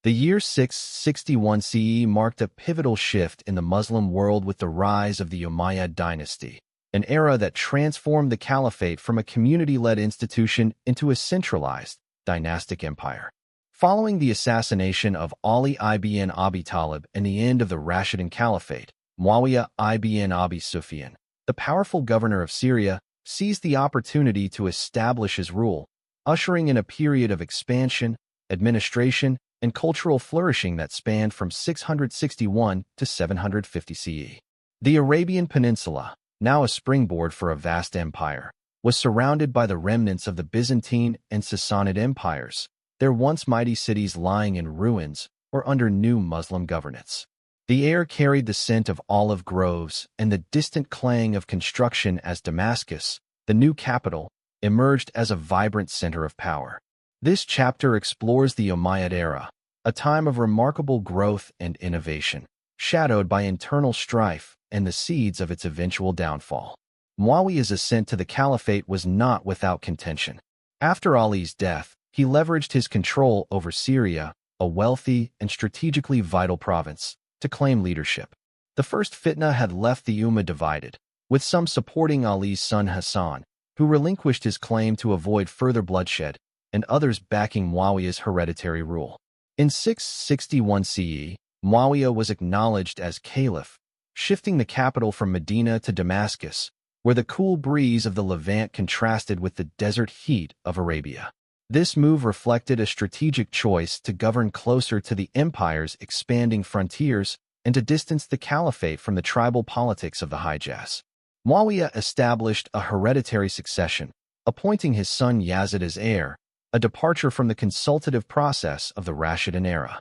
The year 661 CE marked a pivotal shift in the Muslim world with the rise of the Umayyad dynasty, an era that transformed the caliphate from a community-led institution into a centralized, dynastic empire. Following the assassination of Ali ibn Abi Talib and the end of the Rashidun Caliphate, Muawiyah ibn Abi Sufyan, the powerful governor of Syria, seized the opportunity to establish his rule, ushering in a period of expansion, administration, and cultural flourishing that spanned from 661 to 750 CE. The Arabian Peninsula, now a springboard for a vast empire, was surrounded by the remnants of the Byzantine and Sassanid empires, their once mighty cities lying in ruins or under new Muslim governance. The air carried the scent of olive groves and the distant clang of construction as Damascus, the new capital, emerged as a vibrant center of power. This chapter explores the Umayyad era, a time of remarkable growth and innovation, shadowed by internal strife and the seeds of its eventual downfall. Muawiyah's ascent to the caliphate was not without contention. After Ali's death, he leveraged his control over Syria, a wealthy and strategically vital province, to claim leadership. The first fitna had left the Ummah divided, with some supporting Ali's son Hassan, who relinquished his claim to avoid further bloodshed, and others backing Muawiyah's hereditary rule. In 661 CE, Muawiyah was acknowledged as caliph, shifting the capital from Medina to Damascus, where the cool breeze of the Levant contrasted with the desert heat of Arabia. This move reflected a strategic choice to govern closer to the empire's expanding frontiers and to distance the caliphate from the tribal politics of the Hijaz. Muawiyah established a hereditary succession, appointing his son Yazid as heir, a departure from the consultative process of the Rashidun era.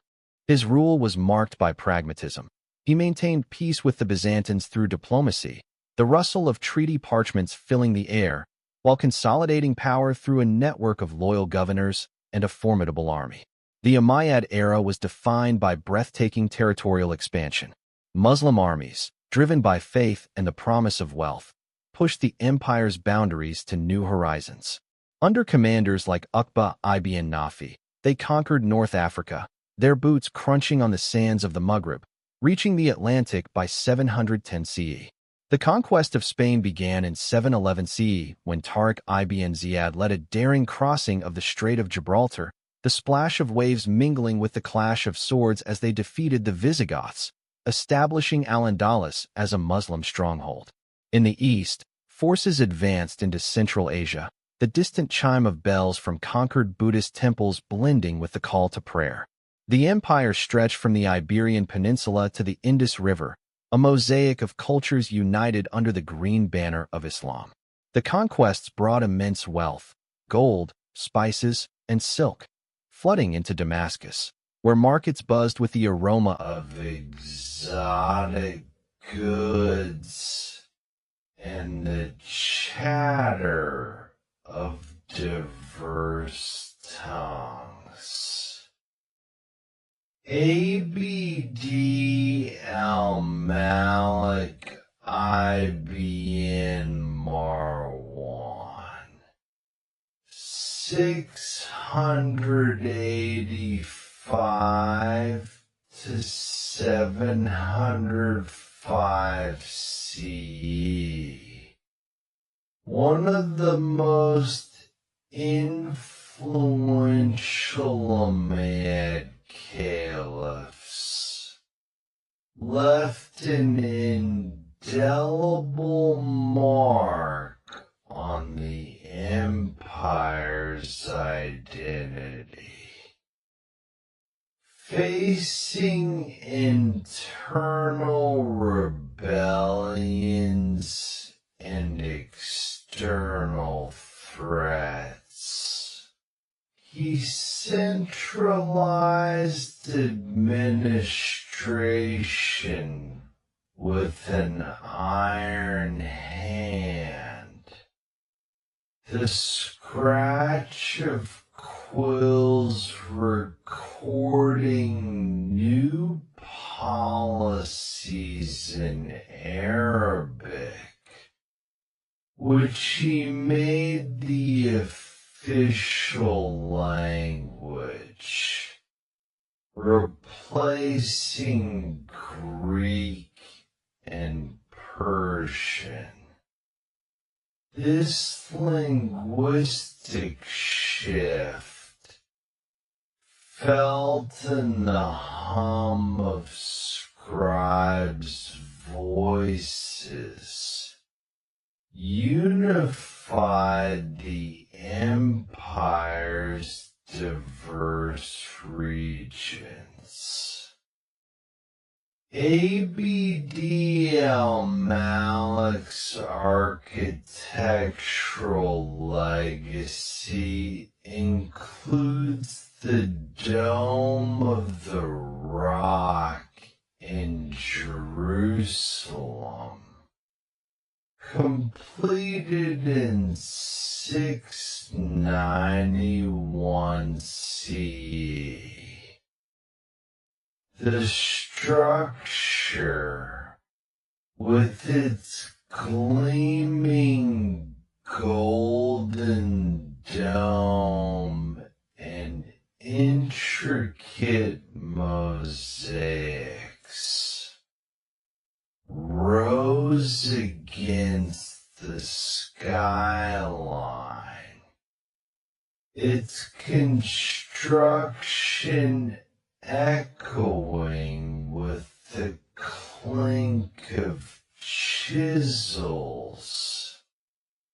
His rule was marked by pragmatism. He maintained peace with the Byzantines through diplomacy, the rustle of treaty parchments filling the air, while consolidating power through a network of loyal governors and a formidable army. The Umayyad era was defined by breathtaking territorial expansion. Muslim armies, driven by faith and the promise of wealth, pushed the empire's boundaries to new horizons. Under commanders like Uqba ibn Nafi, they conquered North Africa, their boots crunching on the sands of the Maghreb, reaching the Atlantic by 710 CE. The conquest of Spain began in 711 CE when Tariq ibn Ziyad led a daring crossing of the Strait of Gibraltar, the splash of waves mingling with the clash of swords as they defeated the Visigoths, establishing Al-Andalus as a Muslim stronghold. In the east, forces advanced into Central Asia, the distant chime of bells from conquered Buddhist temples blending with the call to prayer. The empire stretched from the Iberian Peninsula to the Indus River, a mosaic of cultures united under the green banner of Islam. The conquests brought immense wealth, gold, spices, and silk, flooding into Damascus, where markets buzzed with the aroma of exotic goods and the chatter of diverse tongues. Abd al-Malik ibn Marwan, 685 to 705 CE. One of the most influential Umayyad caliphs, left an indelible mark on the empire's identity. Facing internal rebellions and external threats, he centralized administration with an iron hand. The scratch of quills recording new policies in Arabic, which he made the official language, replacing Greek and Persian. This linguistic shift felt in the hum of scribes' voices, unified the empire's diverse regions. Abd al-Malik's architectural legacy includes the Dome of the Rock in Jerusalem, completed in 691 CE. The structure, with its gleaming golden dome and intricate mosaics, rose against the skyline. Its construction echoing with the clink of chisels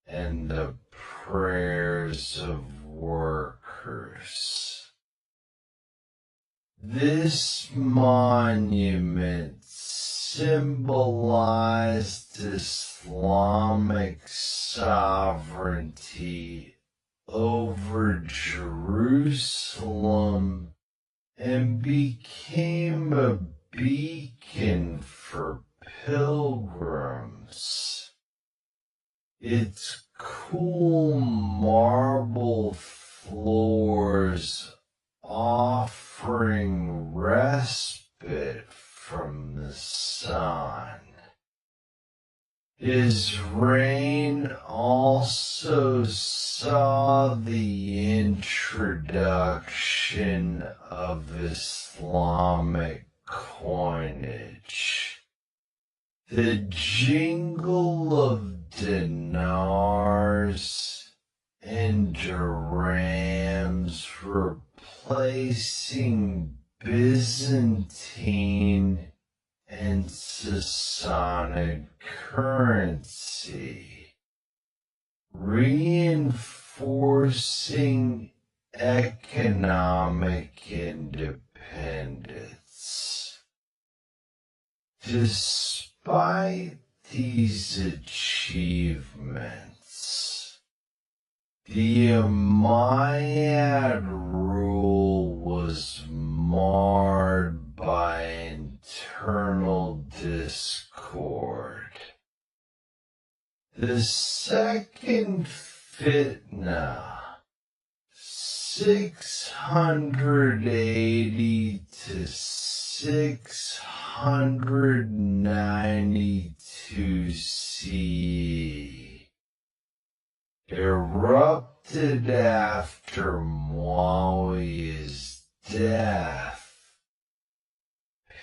and the prayers of workers. This monument symbolized Islamic sovereignty over Jerusalem and became a beacon for pilgrims. Its cool marble floors offering respite from the sun. His reign also saw the introduction of Islamic coinage. The jingle of dinars and dirhams replacing Byzantine and Sassanid currency, reinforcing economic independence. Despite these achievements, the Umayyad rule was marred by internal discord. The second fitna, 680 to 692 CE, erupted after Muawiyah's death,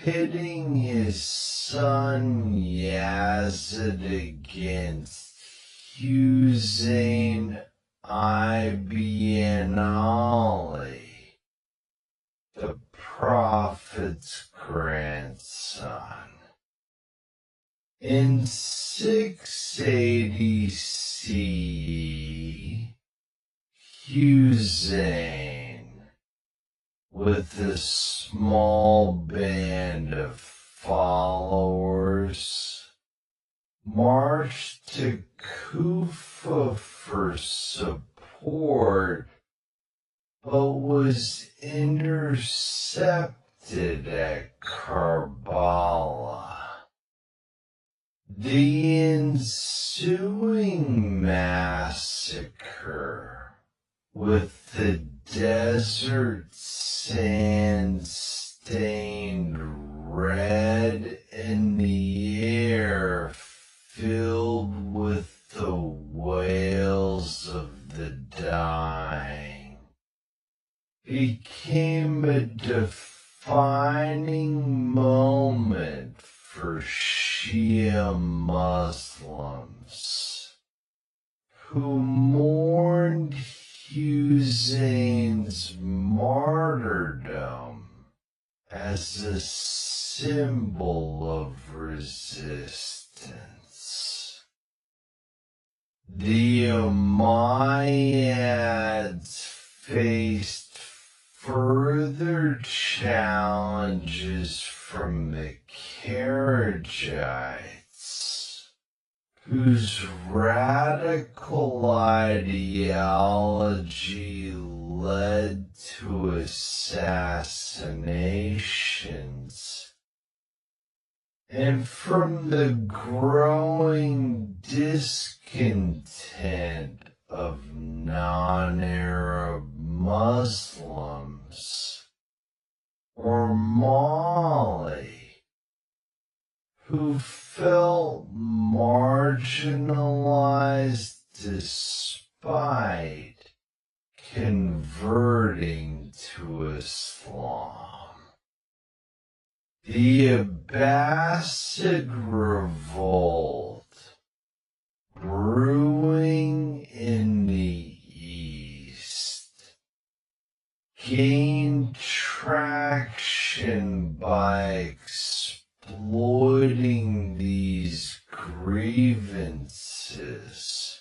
pitting his son Yazid against Husayn ibn Ali, the Prophet's grandson. In 680 CE, Husayn, with a small band of followers, marched to Kufa for support, but was intercepted at Karbala. The ensuing massacre, with the desert sand stained red and the air filled with the wails of the dying, became a defining defining moment for Shia Muslims who mourned Hussein's martyrdom as a symbol of resistance. The Umayyads faced further challenges from the Kharijites, whose radical ideology led to assassinations, and from the growing discontent of non-Arab Muslims, or Mali, who felt marginalized despite converting to Islam. The Abbasid revolt, brewing in the East, gained traction by exploiting these grievances.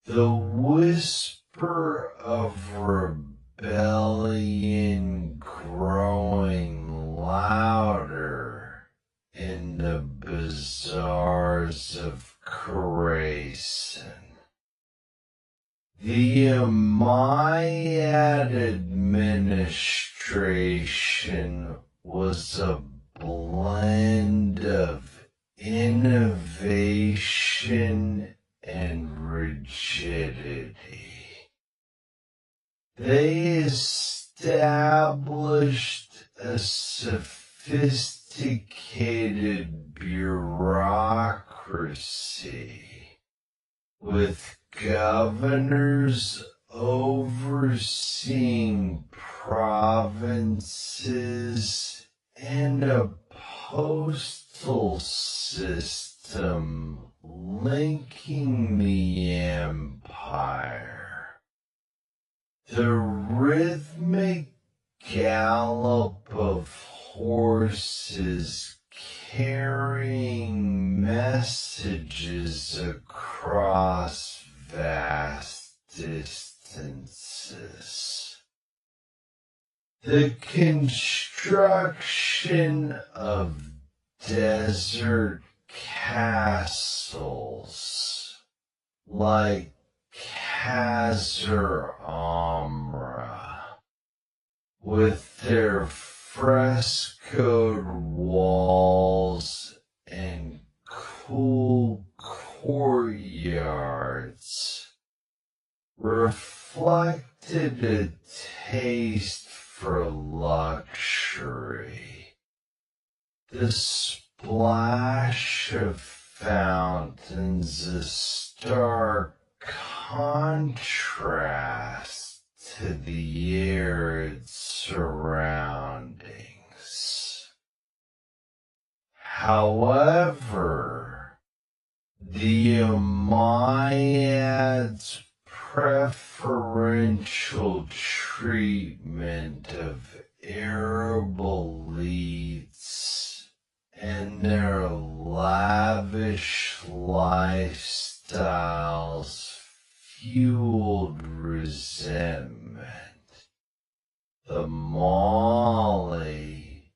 The whisper of rebellion growing louder in the bazaars of Khorasan. The Umayyad administration was a blend of innovation and rigidity. They established a sophisticated bureaucracy with governors overseeing provinces and a postal system linking the empire. The rhythmic gallop of horses carrying messages across vast distances. The construction of desert castles like Qasr Amra, with their frescoed walls and cool courtyards, reflected a taste for luxury. The splash of fountains, a stark contrast to the arid surroundings. However, the Umayyads' preferential treatment of Arab elites and their lavish lifestyles fueled resentment. The Mali,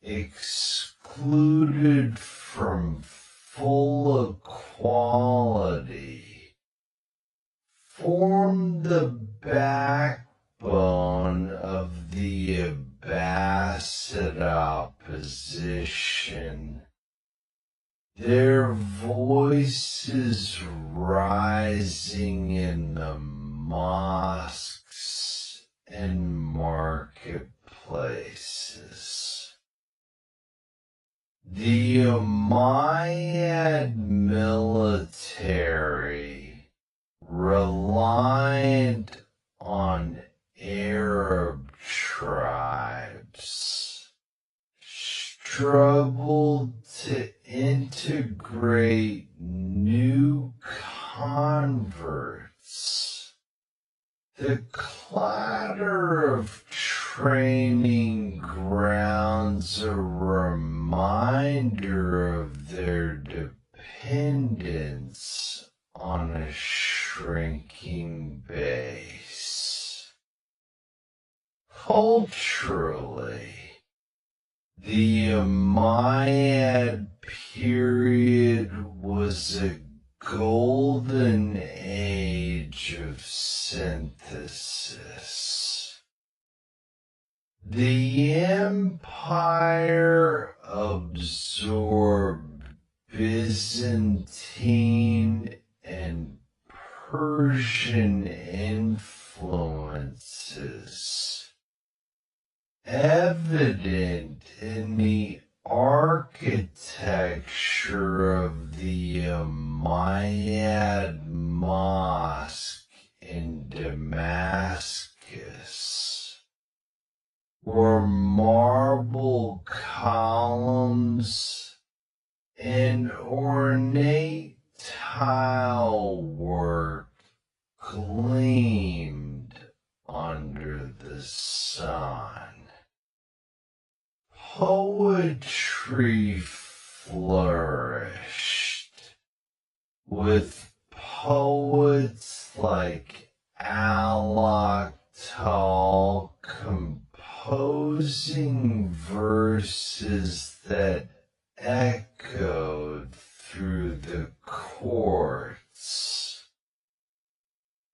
excluded from full equality, formed the backbone of the Abbasid opposition, their voices rising in the mosques and marketplaces. The Umayyad military, reliant on Arab tribes, Arabs struggled to integrate new converts. The clatter of training grounds a reminder of their dependence on a shrinking base. Culturally, the Umayyad period was a golden age of synthesis. The empire absorbed Byzantine and Persian influences, evident in the architecture of the Umayyad Mosque in Damascus, where marble columns and ornate tile work gleamed under the sun. Poetry flourished, with poets like Al-Akhtal composing verses that echoed through the courts.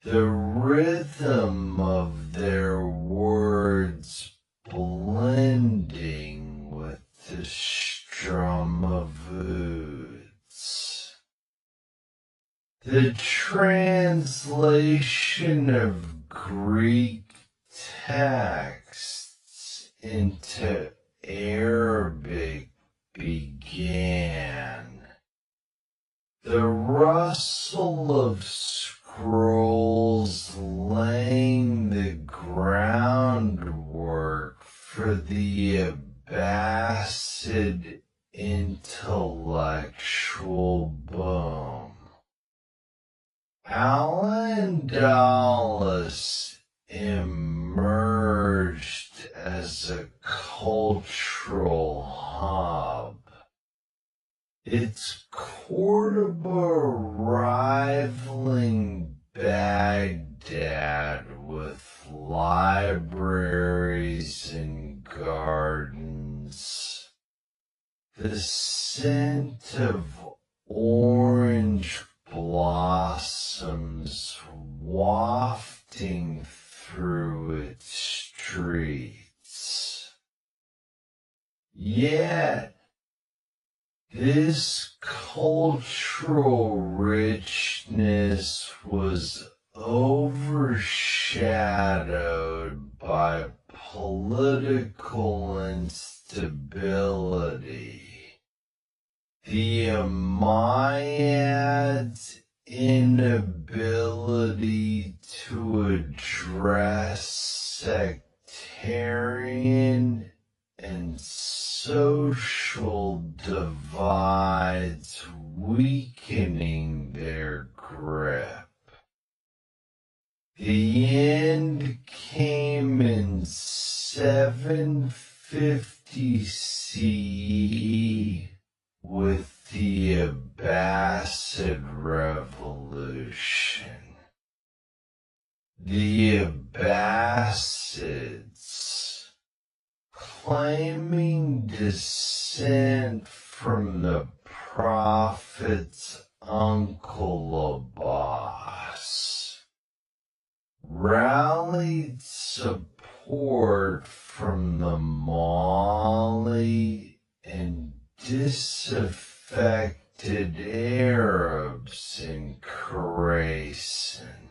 The rhythm of their words blending with the strum of ouds. The translation of Greek texts into Arabic began. The rustle of scrolls laying the groundwork for the Abbasid intellectual boom. Al-Andalus emerged as a cultural hub, its Cordoba rivaling Baghdad with libraries and gardens. The scent of orange blossoms wafting through its streets. Yet, this cultural richness was overshadowed by political instability. The Umayyads' inability to address sectarian and social divides, weakening their grip. The end came in 750 CE with the Abbasid Revolution. The Abbasids, claiming descent from the Prophet's uncle Abbas, rallied support from the Mali and disaffected Arabs in Khorasan.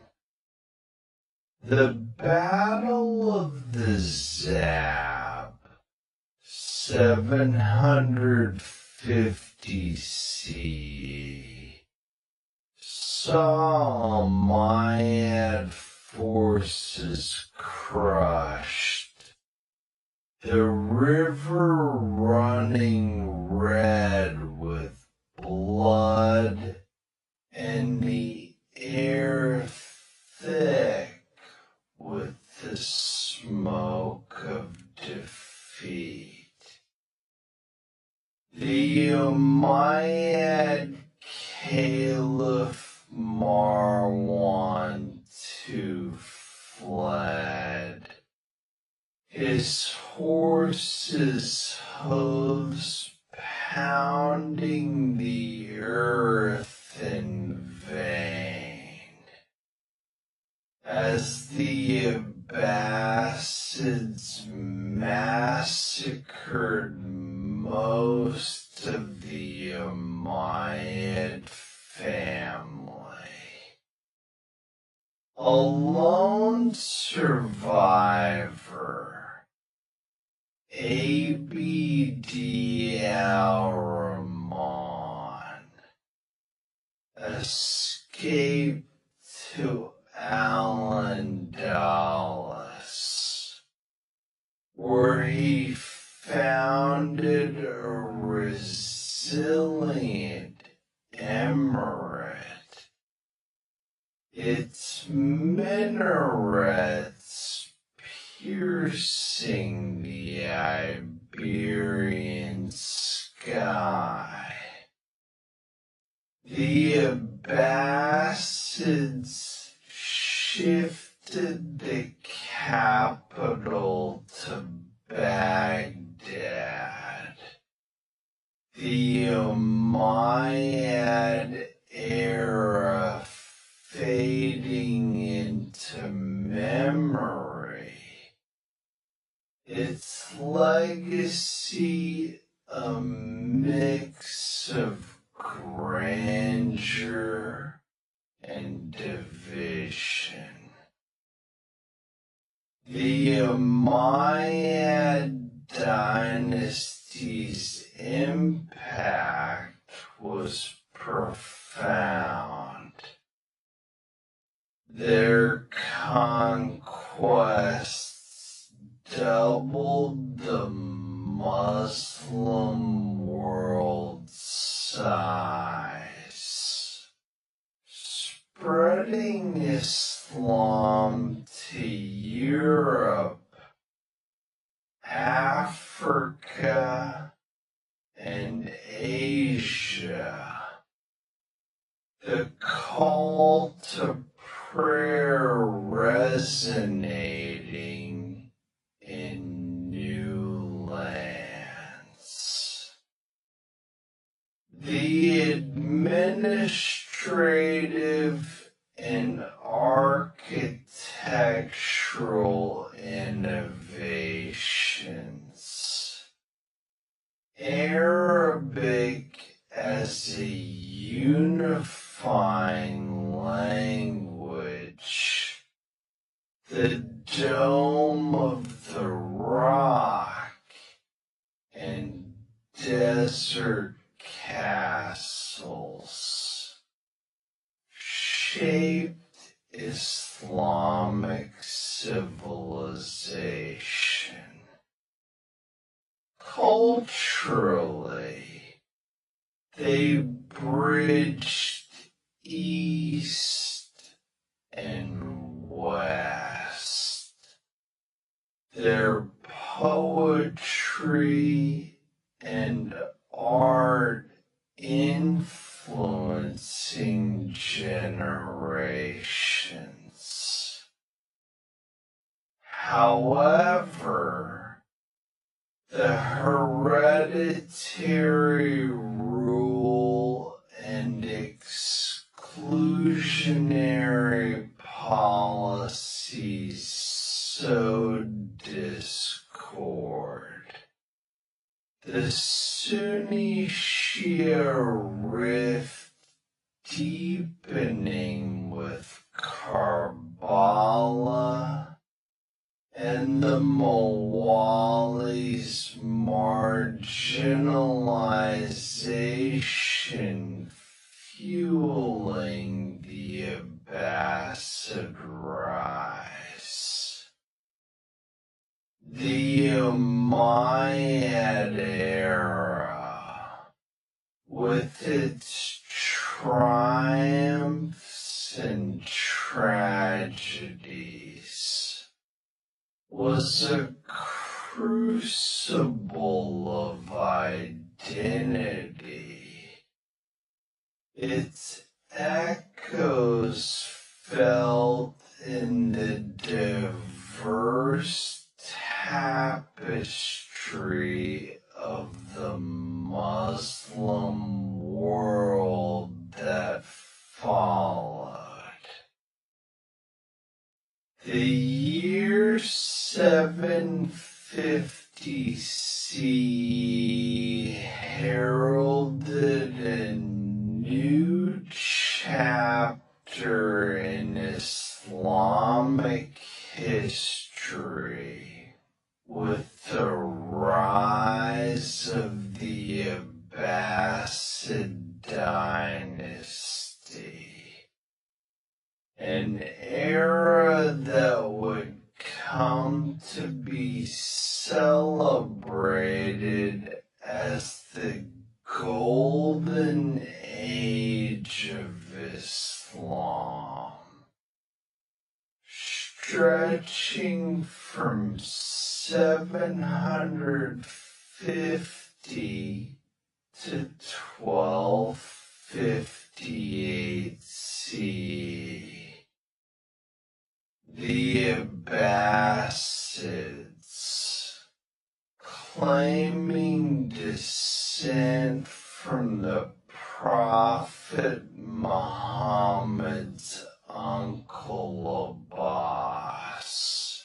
The Battle of the Zab, 750 CE, saw Umayyad forces crushed. the river running red with blood, and the air thick with the smoke of defeat. The Umayyad Caliph Marwan II fled, his horse's hooves pounding the earth in vain, as the Abbasids massacred most of the Umayyad family. A lone survivor, Abd al-Rahman, escaped to Al-Andalus, where he founded a resilient emirate. Its minarets piercing the Iberian sky. The Abbasids shifted the capital to Baghdad. The Umayyad era fading into memory, its legacy a mix of grandeur and division. The Umayyad dynasty's impact was profound. Their conquests doubled the Muslim world's size, spreading Islam to Europe, Africa, and Asia. The call to prayer resonating in new lands. The administrative and architectural innovations, Arabic as a unifying language, the Dome of the Rock, and desert castles shaped Islamic civilization. Culturally, they bridged east and west. Their poetry and art influencing generations. However, the hereditary rule and exclusionary policies sowed discord. The Sunni-Shia rift deepening with Karbala and the Mawali's marginalization fueling the Abbasid rise. The Umayyad era, with its triumphs and tragedies, was a crucible of identity. Its echoes felt in the diverse tapestry of the Muslim world that followed. The year 750 CE heralded a new chapter in Islamic history with the rise of the Abbasid dynasty. An era that would come to be celebrated as the golden age of Islam, stretching from 750 to 1258 CE. The Abbasids, claiming descent from the Prophet Muhammad's uncle Abbas,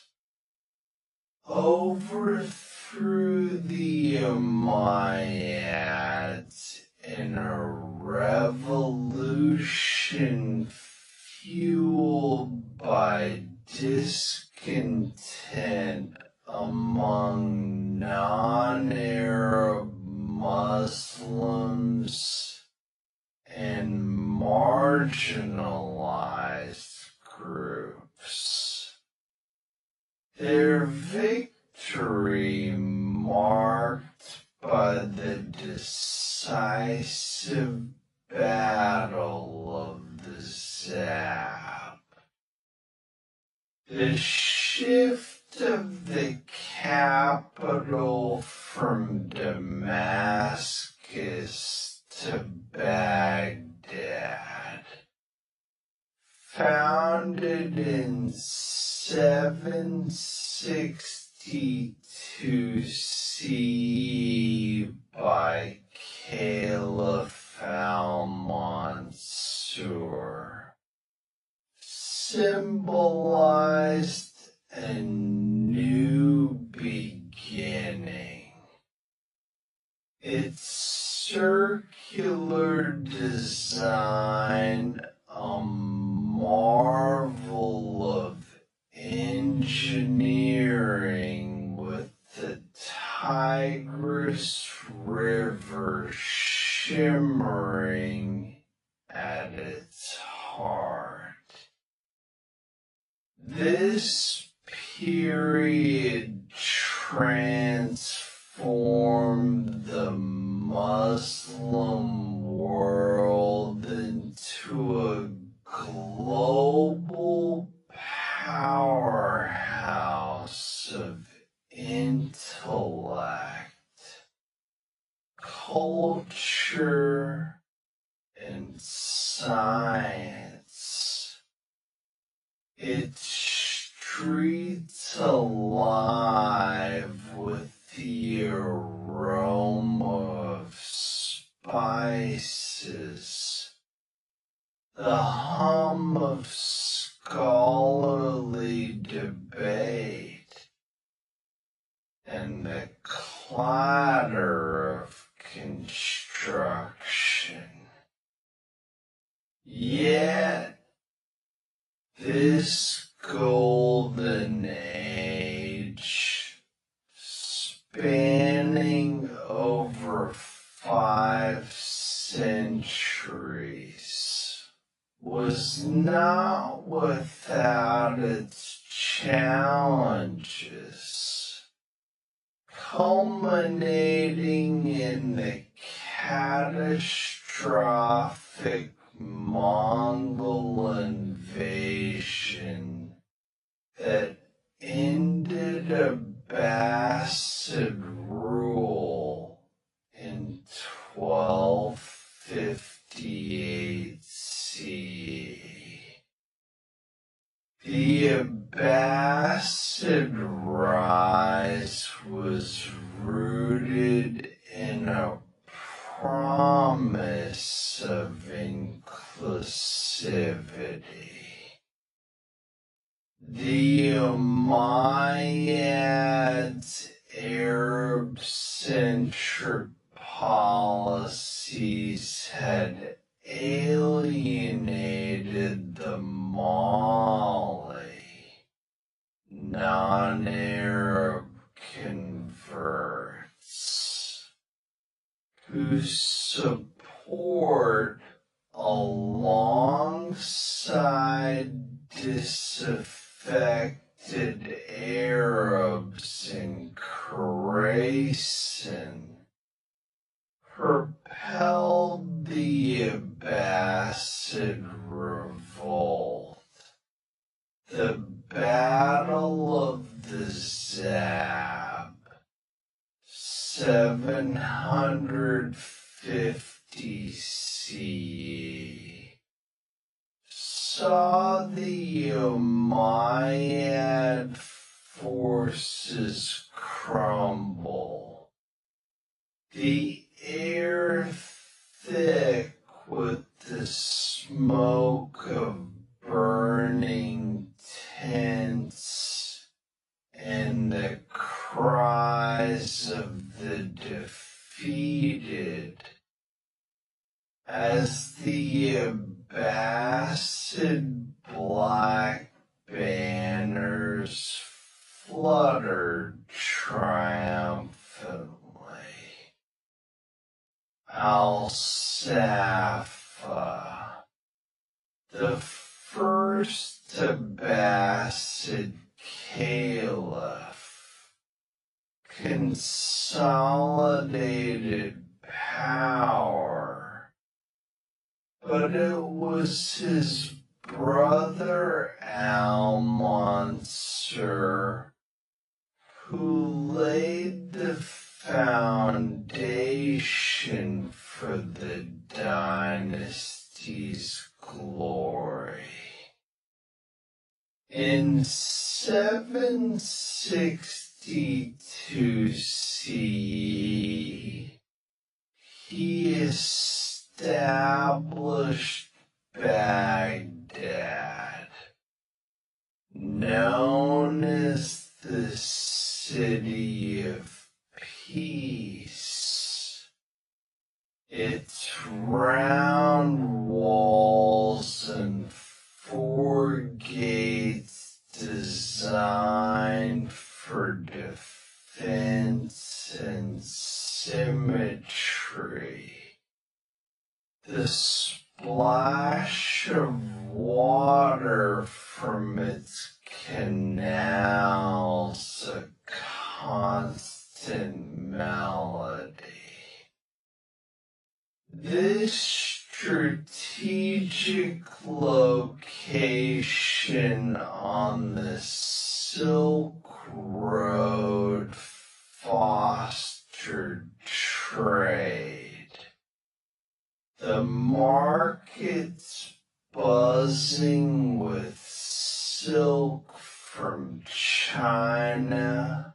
overthrew the Umayyads in a revolution fueled by discontent among non-Arab Muslims and marginalized groups. Their victory, marked by the decisive battle of the Zab, the shift of the capital from Damascus to Baghdad, founded in 762 CE by Caliph al-Mansur, symbolized a new beginning. Its circular design, a marvel of engineering, with the Tigris River shimmering at its heart. This period transformed the Muslim world into a global powerhouse of intellect, culture, and science. Its streets alive with the aroma of spices, the hum of scholarly debate, and the clatter of construction. Yet, this golden age, spanning over 5 centuries, was not without its challenges. culminating in the catastrophic Mongol invasion that ended Abbasid rule in 1258 CE. The Abbasid rise was rooted in a promise of inclusivity. The Umayyads' Arab-centric policies had alienated the Mali, non-Arab converts, whose support alongside disaffected Arabs in Khorasan propelled the Abbasid revolt. The Battle of the Zab, 750 CE, saw the Umayyad forces crumble. The air thick with the smoke of burning tents and the cries of the defeated, as the Abbasid black banners fluttered triumphantly. Al-Safa, the first Abbasid caliph, consolidated power, but it was his brother Al-Mansur who laid the foundation for the dynasty's glory. In 762 CE, he established Baghdad, known as the City of Peace. Its round walls and four gates designed for defense and symmetry. The splash of water from its canals a constant melody. This strategic location on the Silk Road fostered trade. The markets buzzing with silk from China,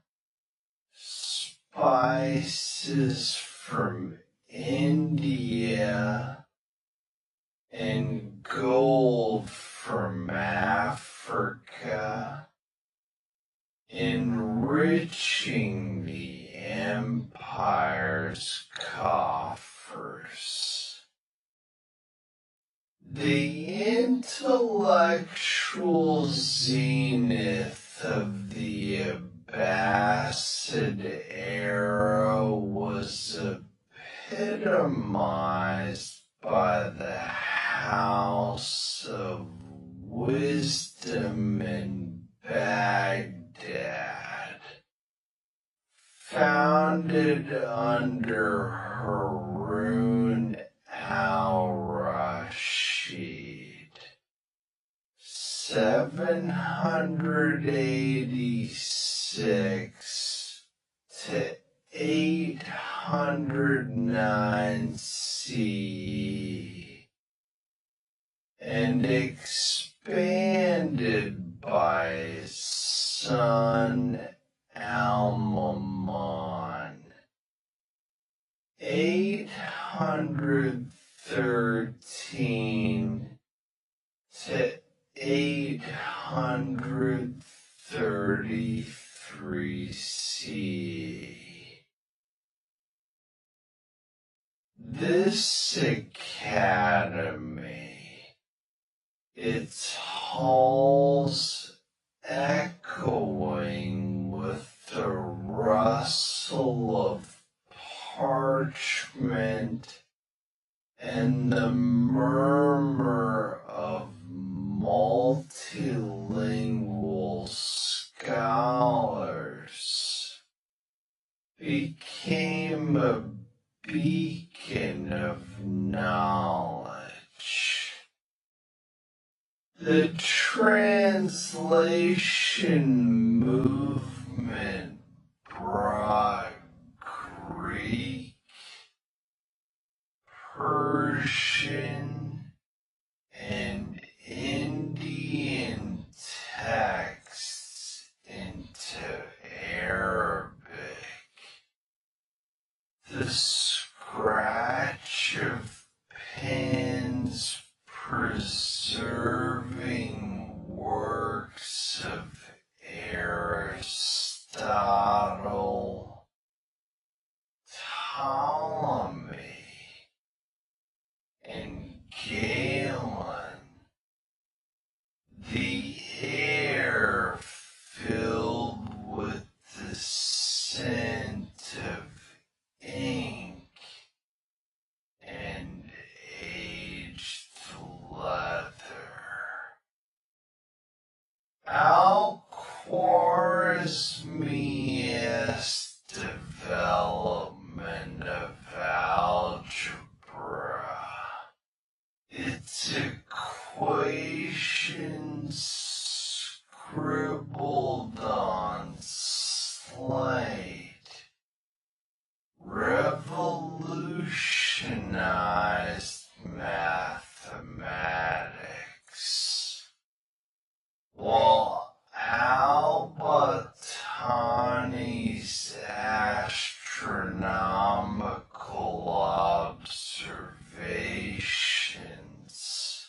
spices from India, and gold from Africa, enriching the empire's coffers. The intellectual zenith of the Abbasid era was epitomized by the House of Wisdom in Baghdad, founded under Harun al-Rashid. 786 to 809 CE, and expanded by his son Al-Mamun. 813 to 833 CE. This academy, its halls echoing with the rustle of parchment and the murmur of multilingual scholars, became a beacon of knowledge. The translation movement brought Greek, Persian, and Indian texts into Arabic. The scratch of pens preserving works of Aristotle, Ptolemy, and Galen, the air filled with the scent of ink and aged leather. Al-Khwarizmi's development of algebra, its equations scribbled on slate, revolutionized mathematics, while al-Battani's astronomical observations,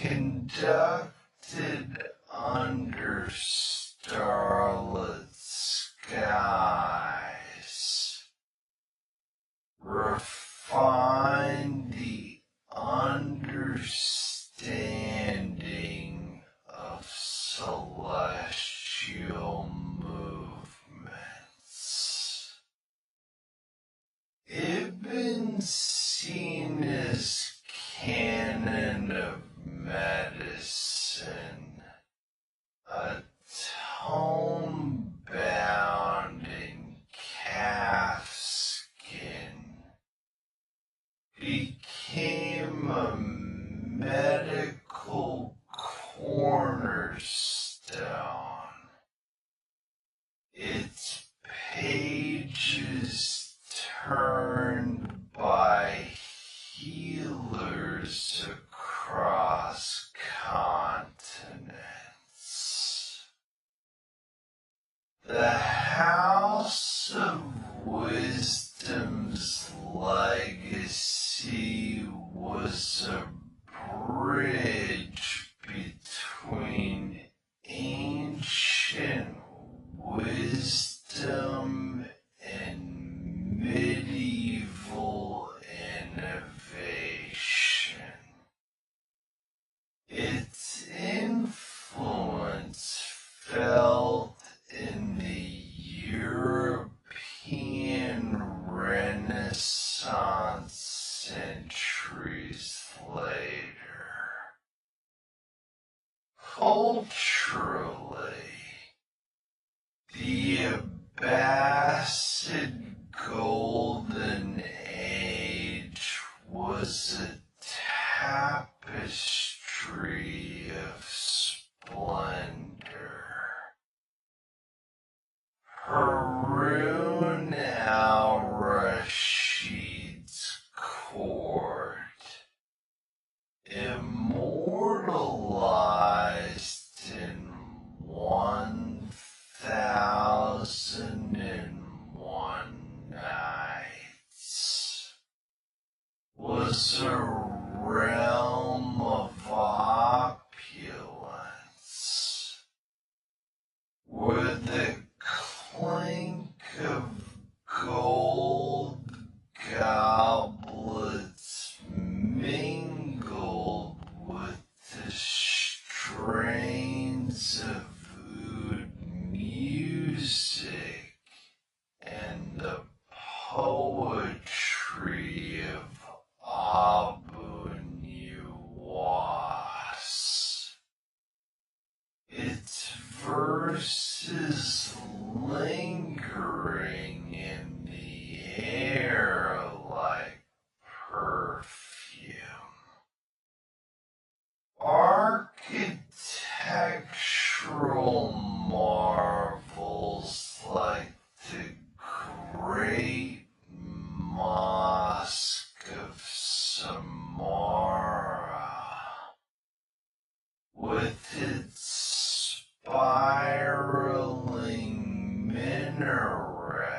conducted under starlit skies, refined the understanding of celestial movements. Ibn Sina's canon of medicine, a tome bound in calf skin, became a medical cornerstone. Its pages turned by healers across continents. The House of Wisdom's legacy was a bridge between ancient wisdom and medieval innovation. Its influence felt in the European Renaissance centuries later. Culturally, the Abbasid golden age was a tapestry of splendor. Harun al-Rashid's court, immortalized in 1001 Nights, was a realm of opulence, where the clink of gold goblets mingled with the strains of oud music and the poetry of Abu Nuwas. Its verses lingering in the air like perfume. Architectural marvels like the Great Mosque of Samarra, with its spiraling minaret,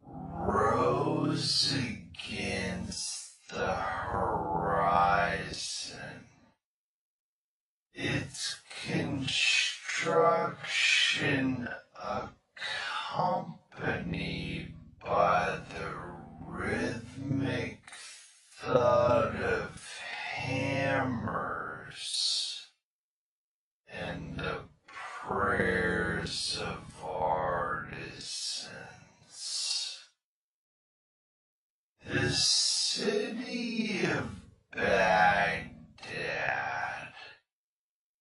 rose against the horizon, its construction accompanied by the rhythmic thud of hammers and the prayers of artisans. The city of Baghdad,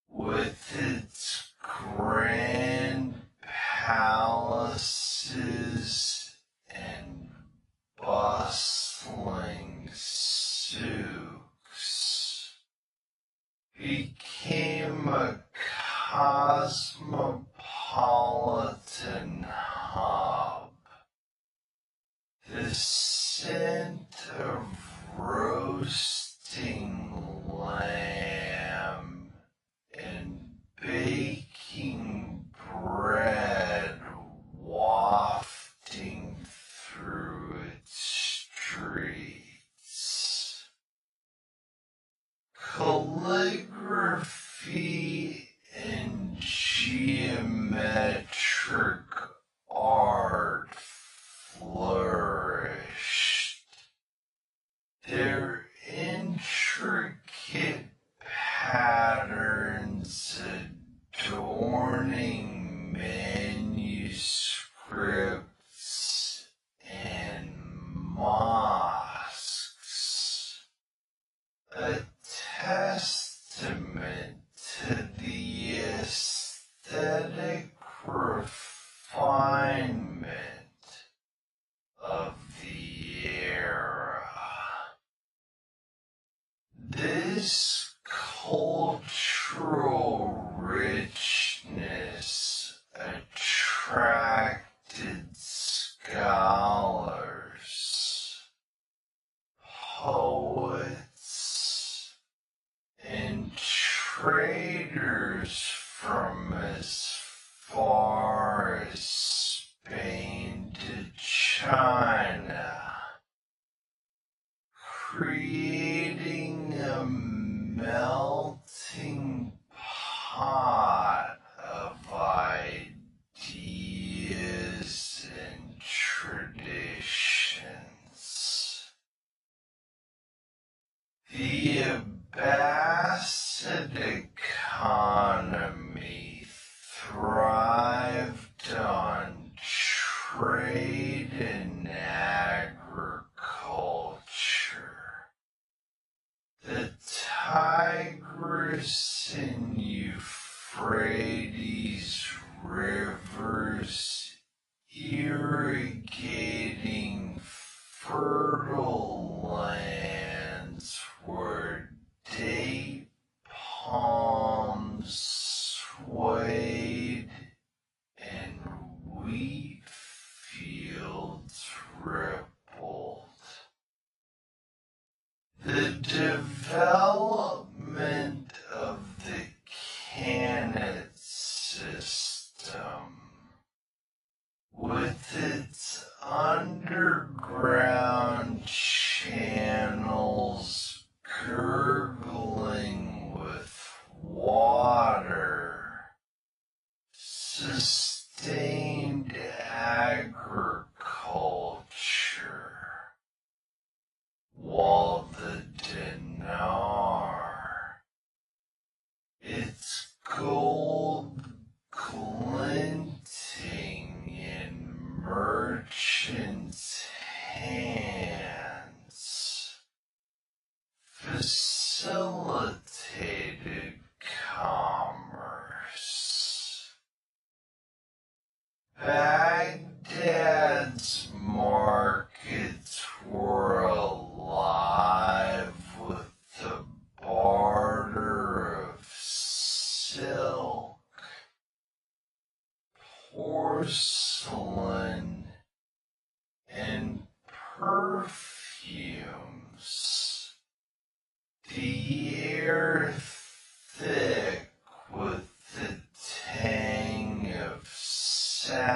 with its grand palaces and bustling souks, became a cosmopolitan hub. The scent of roasting lamb and baking bread wafting through its streets. Calligraphy and geometric art flourished, their intricate patterns adorning manuscripts and mosques, a testament to the aesthetic refinement of the era. This cultural richness attracted scholars, poets, and traders from as far as Spain to China, creating a melting pot of ideas and traditions. The Abbasid economy thrived on trade and agriculture. The Tigris and Euphrates rivers irrigated irrigating fertile lands where date palms swayed and wheat fields rippled. The development of the Cannet system, with its underground channels gurgling with water, sustained agriculture, while the dinar, its gold glinting in merchants' hands, facilitated commerce. Baghdad's markets were alive with the barter of silk, porcelain, and perfumes. The air thick with the tang of saffron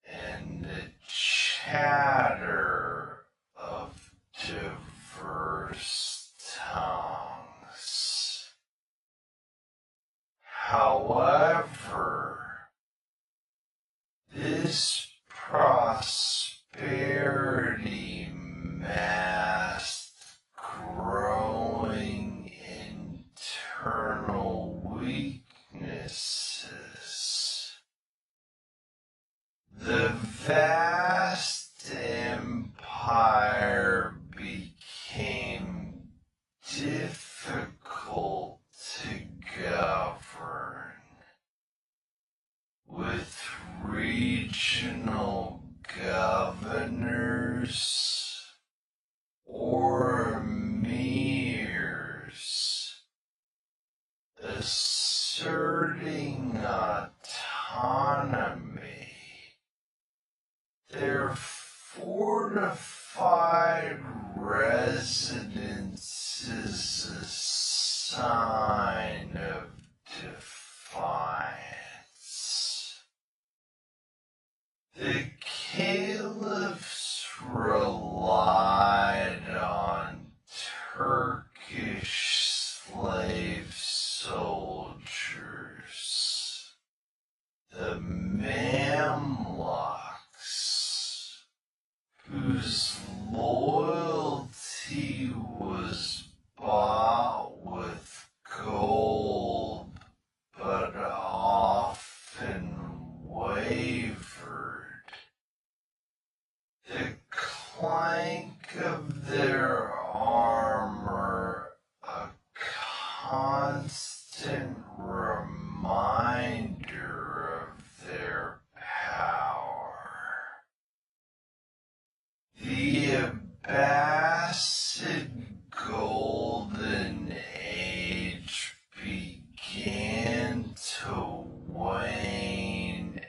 and the chatter of diverse tongues. However, this prosperity masked growing internal weaknesses. The vast empire became difficult to govern, with regional governors or emirs asserting autonomy. Their fortified residence is a sign of defiance. The caliphs relied on Turkish slave soldiers, the Mamluks, whose loyalty was bought with gold but often wavered. The clank of their armor, a constant reminder of their power. The Abbasid Golden Age began to wane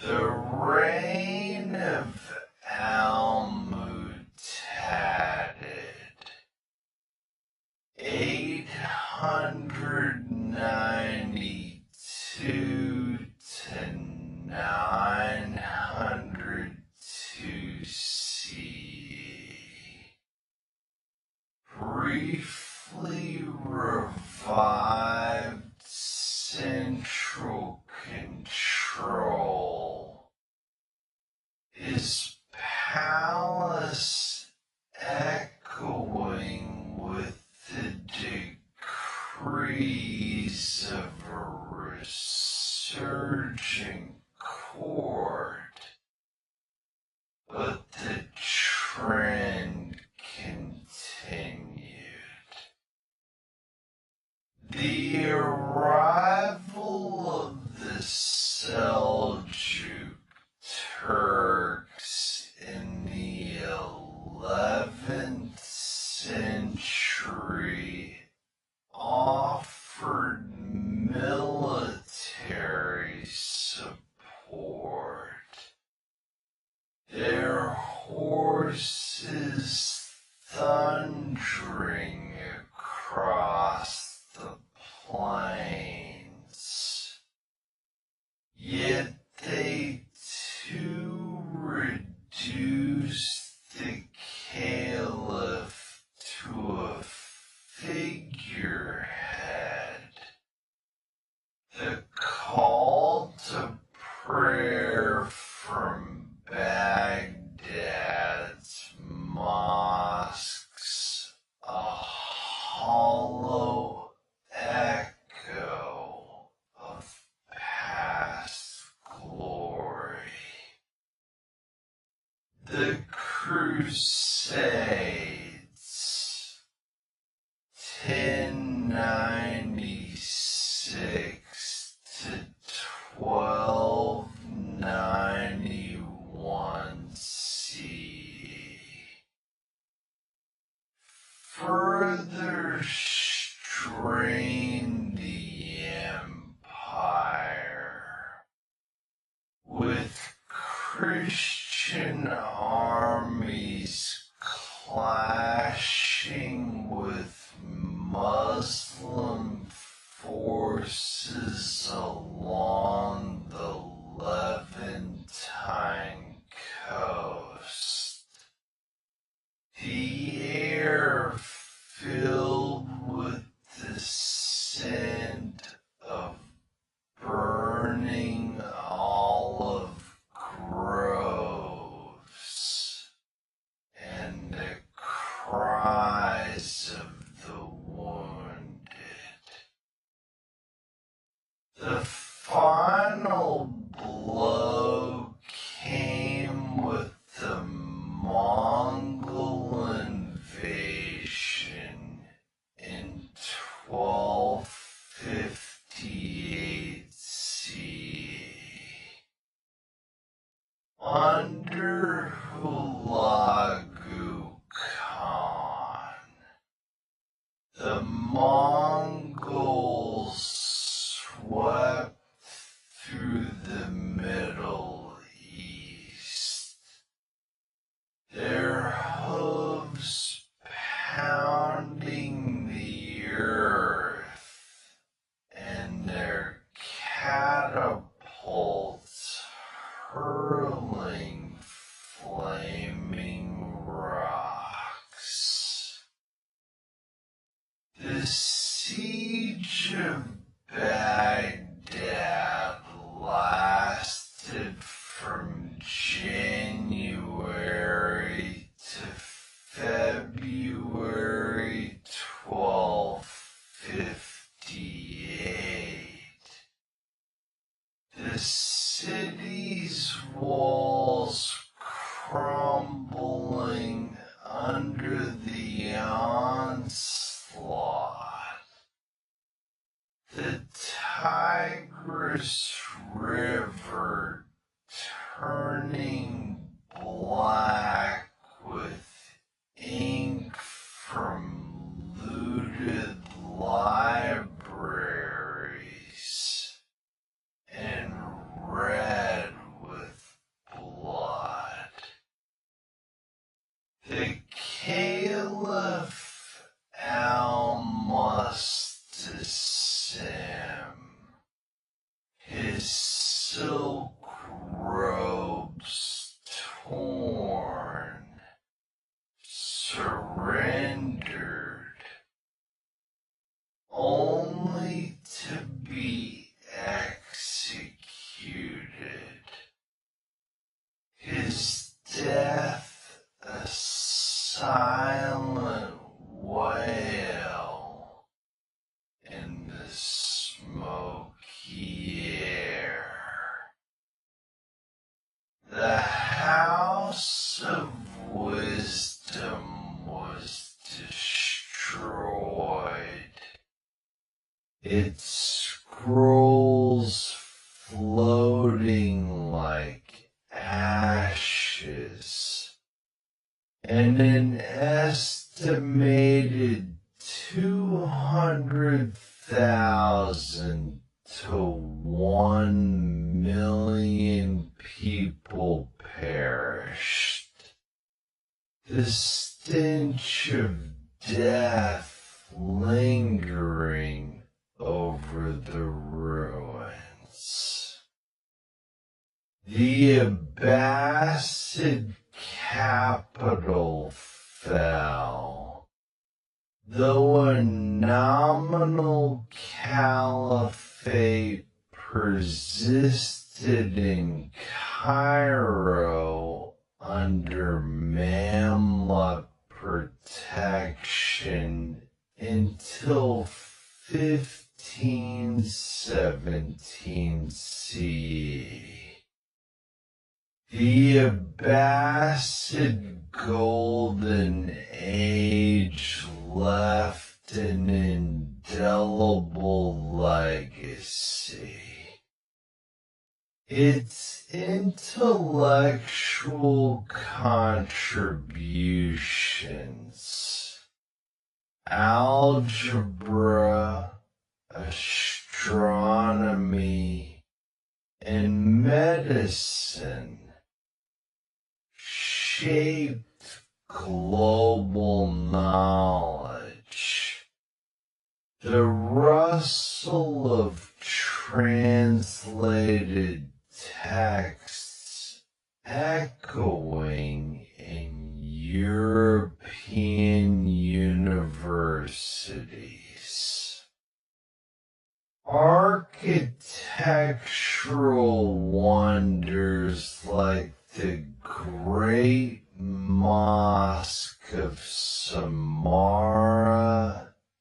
The reign of Al-Mu'tadid, 892 to 902 CE, briefly revived central control, his palace echoing with the decrees of a resurgent court, but the trend continued. The arrival of the Seljuk Turks in the 11th century offered military support. Their horses thundering across the plains, yet they too reduced the caliph to a figurehead. The call to prayer from Baghdad's mosques, a hollow echo of past glory. The Crusades, 1096 to 1291 CE, further strained the empire, with Christian armies clashing with Muslim forces along the Levantine coast. The air filled with the scent of burning olive groves and the cries of the wounded. The final blow came with the Mongol invasion in 1258 CE. Under Hulagu Khan, the Mongols swept through the Middle East, their hooves pounding the earth and their catapults hurling flaming rocks. The siege of Baghdad lasted from January to February 1258. The city's walls crumbling under the onslaught. The Tigris River turning black with ink from looted libraries and red with its scrolls floating like ashes, and an estimated 200,000 to 1,000,000 people perished. The stench of death lingering over the ruins. The Abbasid capital fell, though a nominal caliphate persisted in Cairo under Mamluk protection until 1517 CE. The Abbasid Golden Age left an indelible legacy. Its intellectual contributions, algebra, astronomy, and medicine, shaped global knowledge. The rustle of translated texts echoing in European universities. Architectural wonders like the Great Mosque of Samarra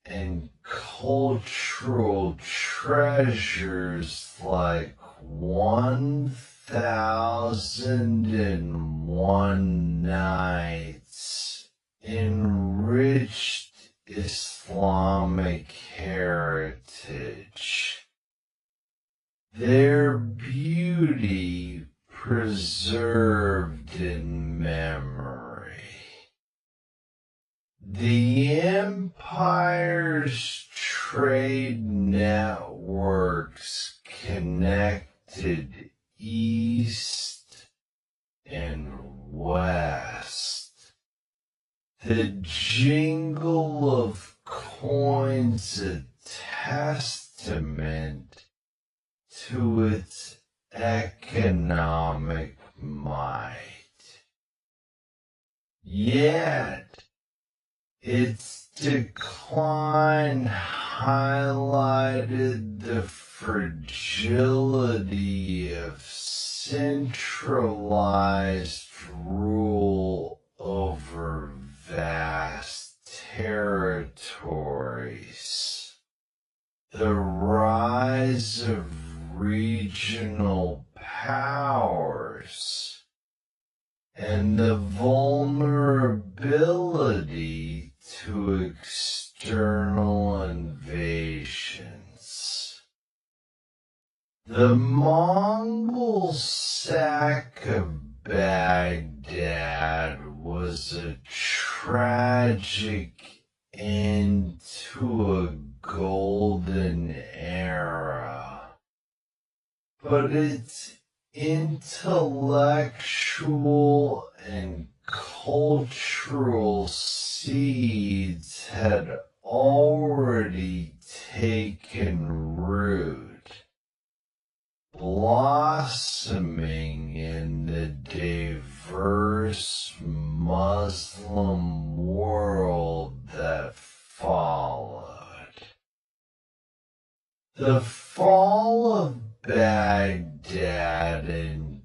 and cultural treasures like 1001 Nights enriched Islamic heritage. Their beauty preserved in memory. The empire's trade networks connected east and west. The jingle of coins a testament to its economic might. Yet, its decline highlighted the fragility of centralized rule over vast territories. The rise of regional powers and the vulnerability to external invasions. The Mongol sack of Baghdad was a tragic end to a golden era, but its intellectual and cultural seeds had already taken root, blossoming in the diverse Muslim world that followed. The fall of Baghdad in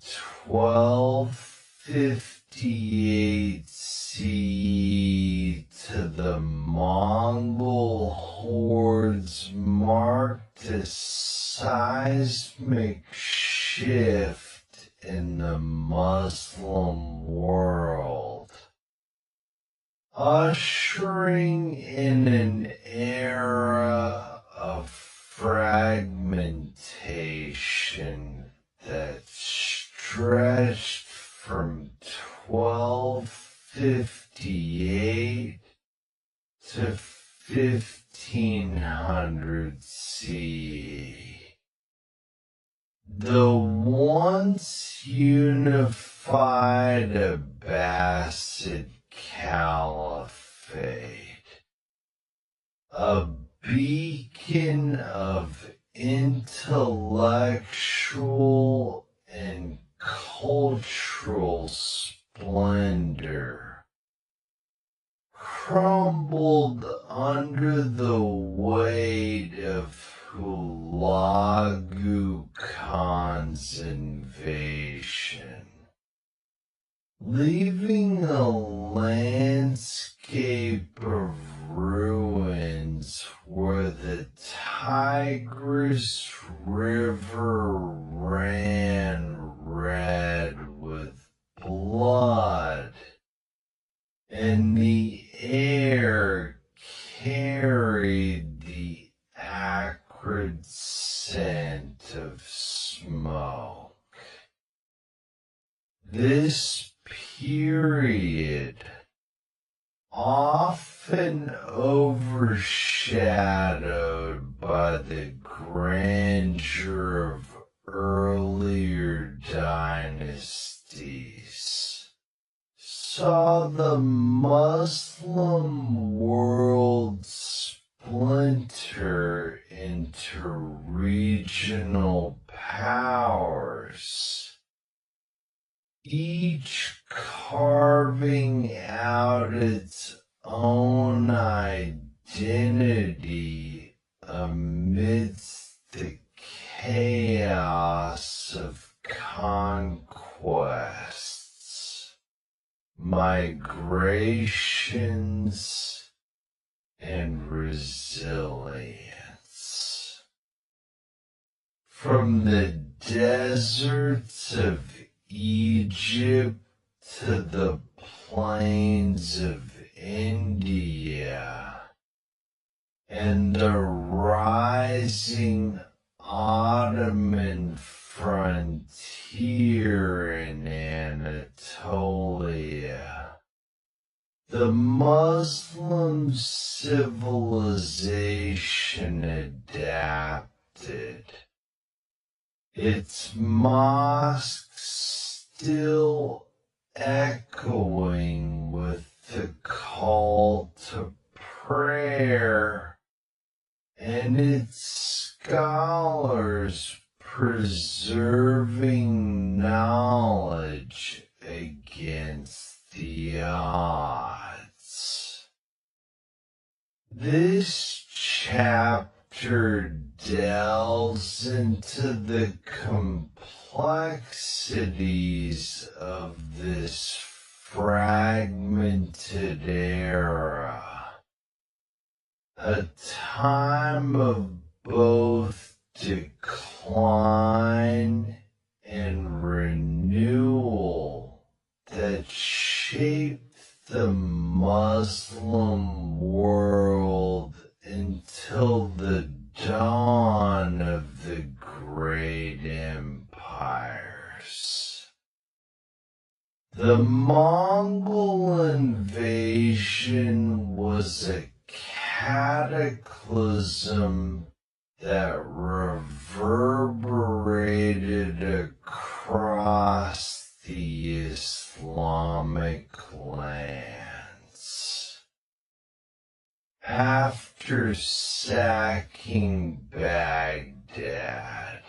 1258 CE to the Mongol hordes marked a seismic shift in the Muslim world, ushering in an era of fragmentation that stretched from 1258 to 1500 CE. The once unified Abbasid Caliphate, a beacon of intellectual and cultural splendor, crumbled under the weight of Hulagu Khan's invasion, leaving a landscape of ruins where the Tigris River ran red with blood, and the air carried the acrid scent of smoke. This period, often overshadowed by the grandeur of earlier dynasties, saw the Muslim world splinter into regional powers, each carving out its own identity amidst the chaos of conquests, migrations, and resilience. From the deserts of Egypt to the plains of India, and the rising Ottoman frontier in Anatolia, the Muslim civilization adapted, its mosques still echoing with the call to prayer, and its scholars preserving knowledge against the odds. This chapter delves into the complexities of this fragmented era, a time of both decline and renewal that shaped the Muslim world until the dawn of the great empires. The Mongol invasion was a cataclysm that reverberated across the Islamic lands. After sacking Baghdad,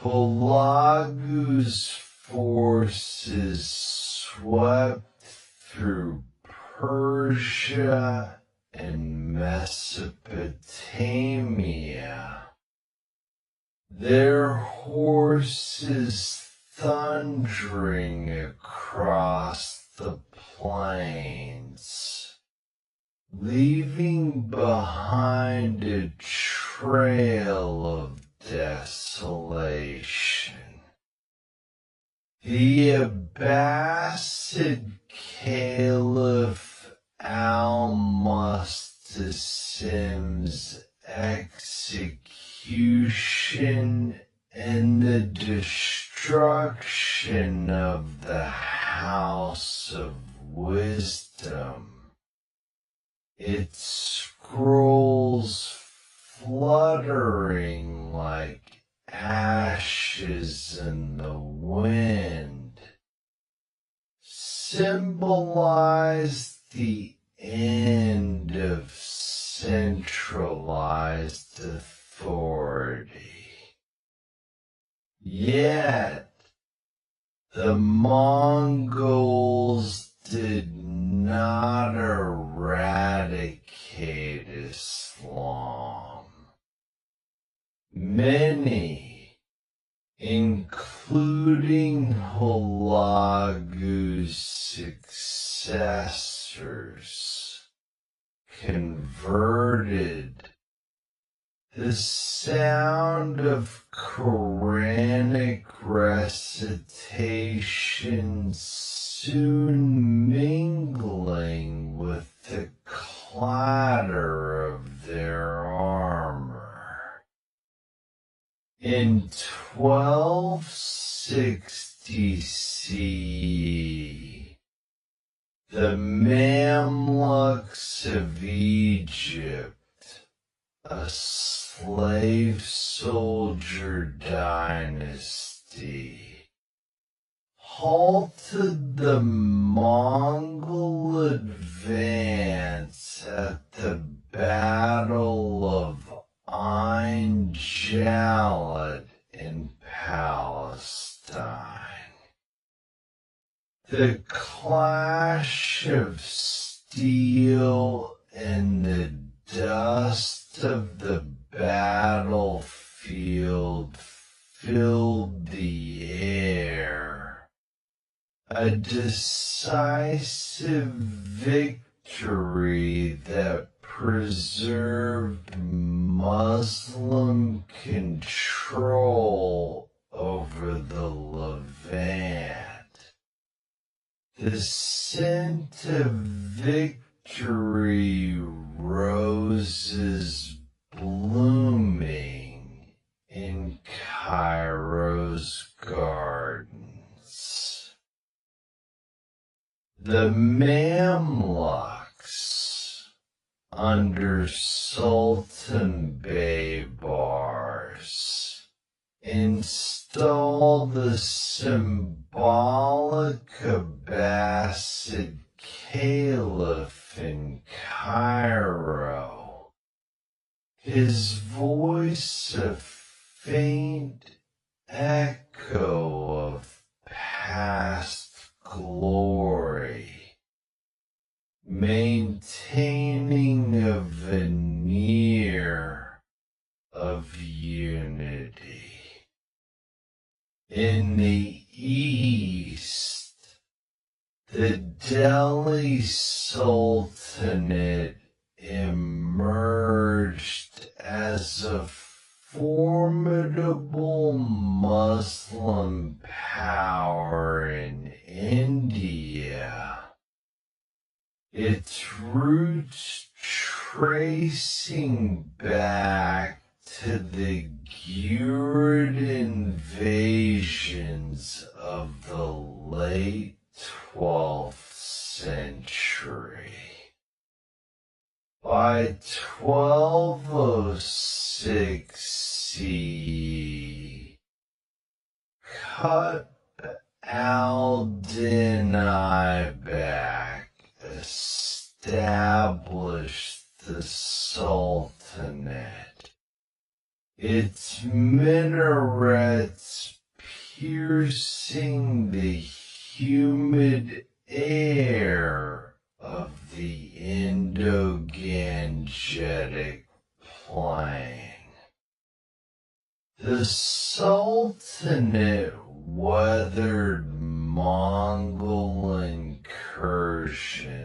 Hulagu's forces swept through Persia and Mesopotamia, their horses thundering across the plains, leaving behind a trail of desolation. The Abbasid Caliph Al-Mustasim's execution and the destruction of the House of Wisdom, its scrolls fluttering like ashes in the wind, symbolize the end of centralized authority. Yet, the Mongols did not eradicate Islam. Many, including Hulagu's successors, converted. The sound of Quranic recitation soon mingling with the clatter of their armor. In 1260 CE, the Mamluks of Egypt, a slave soldier dynasty, halted the Mongol advance at the Battle of Ain Jalut in Palestine. The clash of steel and the dust of the battlefield filled the air. A decisive victory that preserved Muslim control over the Levant. The scent of victory roses blooming in Cairo's gardens. The Mamluks, under Sultan Baybars, installed the symbolic Abbasid Caliph in Cairo, his voice a faint echo of past glory, maintaining a veneer of unity. In the east, the Delhi Sultanate emerged as a formidable Muslim power in India, its roots tracing back to the Ghurid invasions of the late 12th century. By 1206 CE, Qutb al-Din Aibak established the Sultanate, its minarets piercing the humid air of the Indo-Gangetic plain. The Sultanate weathered Mongol incursions,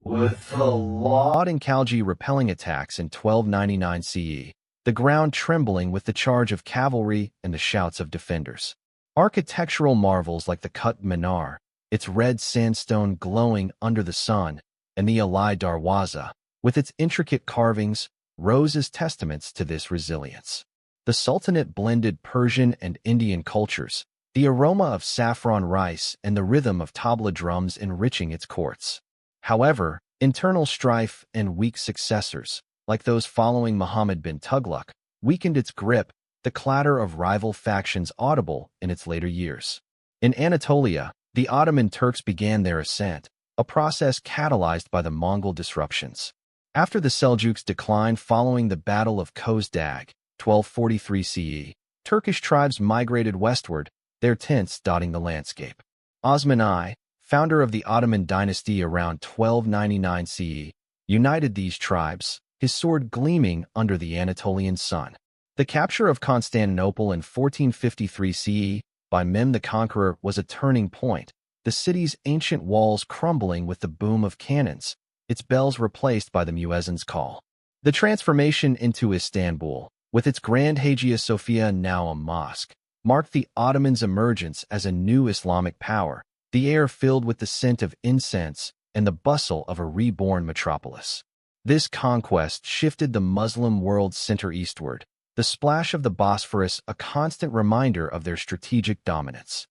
with the Laud and Khalji repelling attacks in 1299 CE, the ground trembling with the charge of cavalry and the shouts of defenders. Architectural marvels like the Qutb Minar, its red sandstone glowing under the sun, and the Alai Darwaza, with its intricate carvings, rose as testaments to this resilience. The Sultanate blended Persian and Indian cultures, the aroma of saffron rice and the rhythm of tabla drums enriching its courts. However, internal strife and weak successors, like those following Muhammad bin Tughlaq, weakened its grip, the clatter of rival factions audible in its later years. In Anatolia, the Ottoman Turks began their ascent, a process catalyzed by the Mongol disruptions. After the Seljuks' decline following the Battle of Kozdag, 1243 CE, Turkish tribes migrated westward, their tents dotting the landscape. Osman I, founder of the Ottoman dynasty around 1299 CE, united these tribes, his sword gleaming under the Anatolian sun. The capture of Constantinople in 1453 CE by Mehmed the Conqueror was a turning point, the city's ancient walls crumbling with the boom of cannons, its bells replaced by the muezzin's call. The transformation into Istanbul, with its Grand Hagia Sophia now a mosque, marked the Ottomans' emergence as a new Islamic power, the air filled with the scent of incense and the bustle of a reborn metropolis. This conquest shifted the Muslim world's center eastward, the splash of the Bosphorus a constant reminder of their strategic dominance.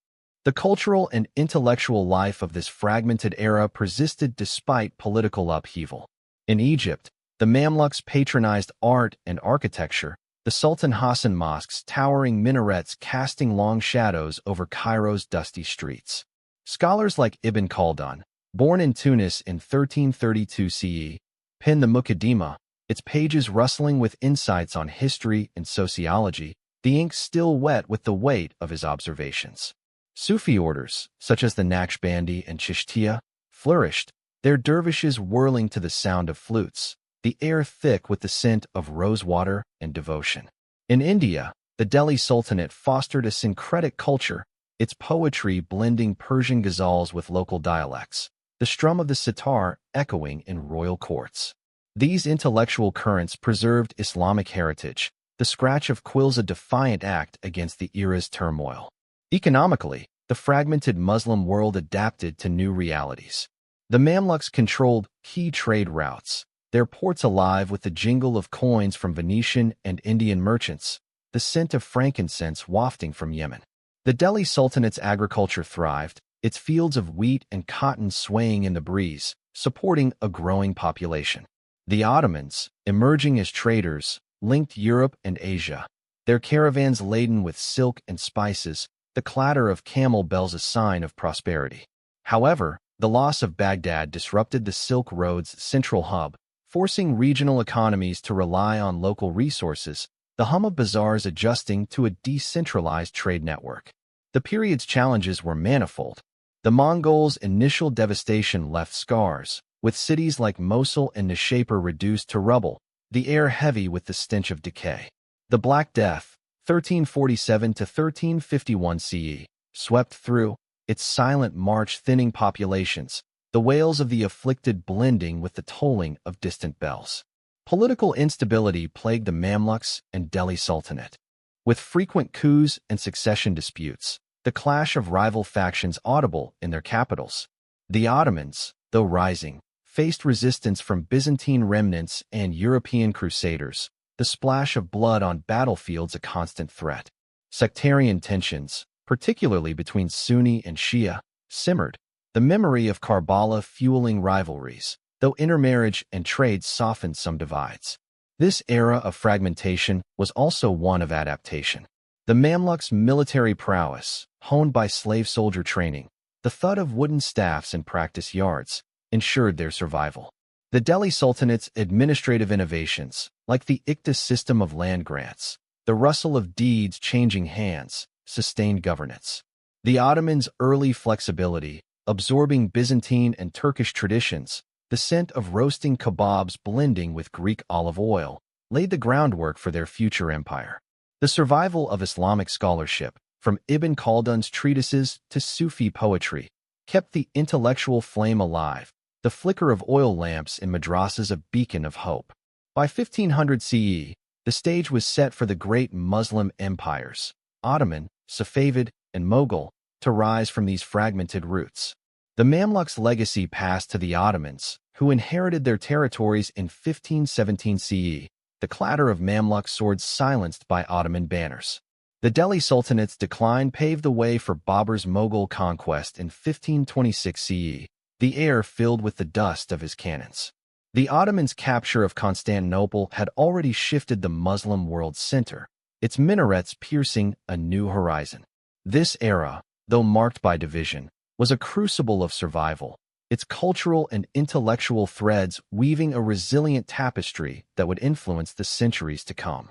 The cultural and intellectual life of this fragmented era persisted despite political upheaval. In Egypt, the Mamluks patronized art and architecture, the Sultan Hassan mosques towering minarets casting long shadows over Cairo's dusty streets. Scholars like Ibn Khaldun, born in Tunis in 1332 CE, penned the Muqaddimah, its pages rustling with insights on history and sociology, the ink still wet with the weight of his observations. Sufi orders, such as the Naqshbandi and Chishtiya, flourished, their dervishes whirling to the sound of flutes, the air thick with the scent of rosewater and devotion. In India, the Delhi Sultanate fostered a syncretic culture, its poetry blending Persian ghazals with local dialects, the strum of the sitar echoing in royal courts. These intellectual currents preserved Islamic heritage, the scratch of quills a defiant act against the era's turmoil. Economically, the fragmented Muslim world adapted to new realities. The Mamluks controlled key trade routes, their ports alive with the jingle of coins from Venetian and Indian merchants, the scent of frankincense wafting from Yemen. The Delhi Sultanate's agriculture thrived, its fields of wheat and cotton swaying in the breeze, supporting a growing population. The Ottomans, emerging as traders, linked Europe and Asia, their caravans laden with silk and spices, the clatter of camel bells a sign of prosperity. However, the loss of Baghdad disrupted the Silk Road's central hub, forcing regional economies to rely on local resources, the hum of bazaars adjusting to a decentralized trade network. The period's challenges were manifold. The Mongols' initial devastation left scars, with cities like Mosul and Nishapur reduced to rubble, the air heavy with the stench of decay. The Black Death, 1347 to 1351 CE, swept through, its silent march thinning populations, the wails of the afflicted blending with the tolling of distant bells. Political instability plagued the Mamluks and Delhi Sultanate. With frequent coups and succession disputes, the clash of rival factions audible in their capitals. The Ottomans, though rising, faced resistance from Byzantine remnants and European crusaders, the splash of blood on battlefields a constant threat. Sectarian tensions, particularly between Sunni and Shia, simmered, the memory of Karbala fueling rivalries, though intermarriage and trade softened some divides. This era of fragmentation was also one of adaptation. The Mamluks' military prowess, honed by slave soldier training, the thud of wooden staffs in practice yards, ensured their survival. The Delhi Sultanate's administrative innovations, like the Iktis system of land grants, the rustle of deeds changing hands, sustained governance. The Ottomans' early flexibility, absorbing Byzantine and Turkish traditions, the scent of roasting kebabs blending with Greek olive oil, laid the groundwork for their future empire. The survival of Islamic scholarship, from Ibn Khaldun's treatises to Sufi poetry, kept the intellectual flame alive, the flicker of oil lamps in madrasas a beacon of hope. By 1500 CE, the stage was set for the great Muslim empires, Ottoman, Safavid, and Mughal, to rise from these fragmented roots. The Mamluks' legacy passed to the Ottomans, who inherited their territories in 1517 CE. The clatter of Mamluk swords silenced by Ottoman banners. The Delhi Sultanate's decline paved the way for Babur's Mughal conquest in 1526 CE, the air filled with the dust of his cannons. The Ottomans' capture of Constantinople had already shifted the Muslim world's center, its minarets piercing a new horizon. This era, though marked by division, was a crucible of survival, its cultural and intellectual threads weaving a resilient tapestry that would influence the centuries to come.